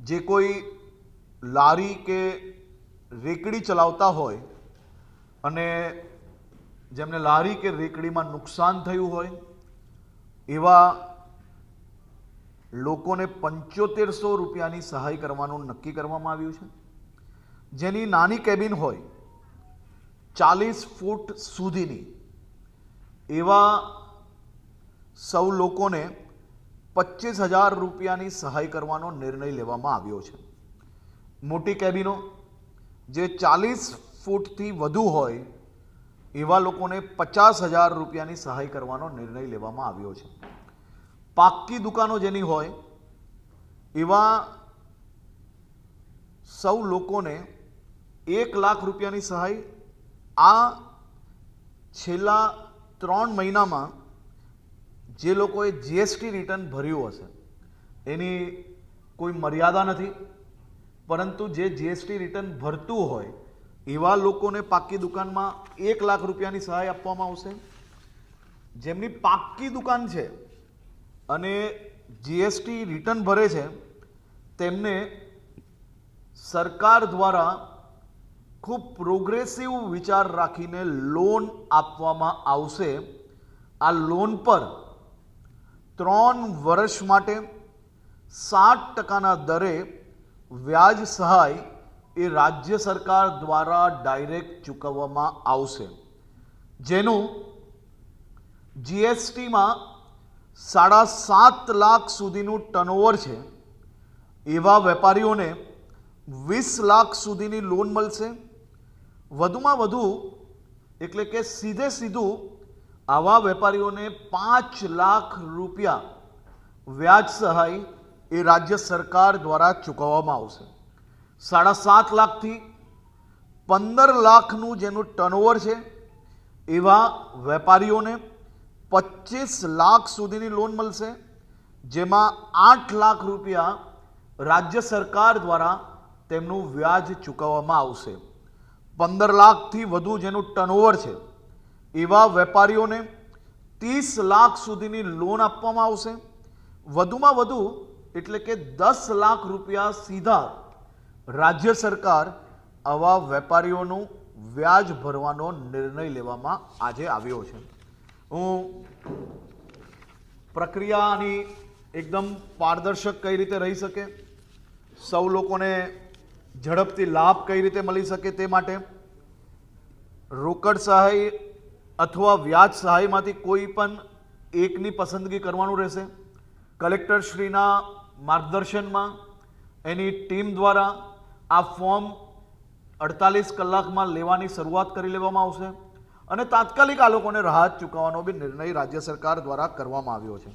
જે કોઈ લારી કે રેકડી ચલાવતા હોય અને જેમને લારી કે રેકડીમાં નુકસાન થયું હોય એવા લોકોને 7500 રૂપિયાની સહાય કરવાનું નક્કી કરવામાં આવ્યું છે, જેની નાની કેબિન હોય 40 ફૂટ સુધીની એવા સૌ લોકોને 25,000 રૂપિયાની સહાય કરવાનો નિર્ણય લેવામાં આવ્યો છે. મોટી કેબિનો જે 40 ફૂટથી વધુ હોય એવા લોકોને 50,000 રૂપિયાની સહાય કરવાનો નિર્ણય લેવામાં આવ્યો છે. પાક્કી દુકાનો જેની હોય એવા સૌ લોકોને 1 લાખ રૂપિયાની સહાય આ છેલ્લા 3 મહિનામાં જે લોકોએ જીએસટી રિટર્ન ભર્યું હશે એની કોઈ મર્યાદા નથી, પરંતુ જે જીએસટી રિટર્ન ભરતું હોય એવા લોકોને પાક્કી દુકાનમાં 1 લાખ રૂપિયાની સહાય આપવામાં આવશે. જેમની પાક્કી દુકાન છે અને જીએસટી રિટર્ન ભરે છે તેમને સરકાર દ્વારા ખૂબ પ્રોગ્રેસિવ વિચાર રાખીને લોન આપવામાં આવશે. આ લોન પર 3 વર્ષ માટે 7% દરે વ્યાજ સહાય એ રાજ્ય સરકાર દ્વારા ડાયરેક્ટ ચૂકવવામાં આવશે, જેનું જીએસટીમાં 7.5 લાખ સુધીનું ટર્નઓવર છે એવા વેપારીઓને 20 લાખ સુધીની લોન મળશે. વધુમાં વધુ એટલે કે સીધે સીધું આવા વેપારીઓને 5 લાખ રૂપિયા વ્યાજ સહાય એ રાજ્ય સરકાર દ્વારા ચૂકવવામાં આવશે. 7.5 લાખથી 15 લાખનું જેનું ટર્નઓવર છે એવા વેપારીઓને 25 લાખ સુધીની લોન મળશે, જેમાં 8 લાખ રૂપિયા રાજ્ય સરકાર દ્વારા તેમનું વ્યાજ ચૂકવવામાં આવશે. 15 લાખથી વધુ જેનું ટર્નઓવર છે એવા વેપારીઓને 30 લાખ સુધીની લોન આપવામાં આવશે. વધુમાં વધુ એટલે કે 10 લાખ રૂપિયા સીધા રાજ્ય સરકાર આવા વેપારીઓનું વ્યાજ ભરવાનો નિર્ણય લેવામાં આજે આવ્યો છે. હું પ્રક્રિયાની એકદમ પારદર્શક કઈ રીતે રહી શકે, સૌ લોકોને ઝડપથી લાભ કઈ રીતે મળી શકે તે માટે રોકડ સહાય અથવા વ્યાજ સહાયમાંથી કોઈ પણ એકની પસંદગી કરવાનું રહેશે. કલેક્ટરશ્રીના માર્ગદર્શનમાં એની ટીમ દ્વારા આ ફોર્મ 48 કલાકમાં લેવાની શરૂઆત કરી લેવામાં આવશે અને તાત્કાલિક આ લોકોને રાહત ચૂકવવાનો બી નિર્ણય રાજ્ય સરકાર દ્વારા કરવામાં આવ્યો છે.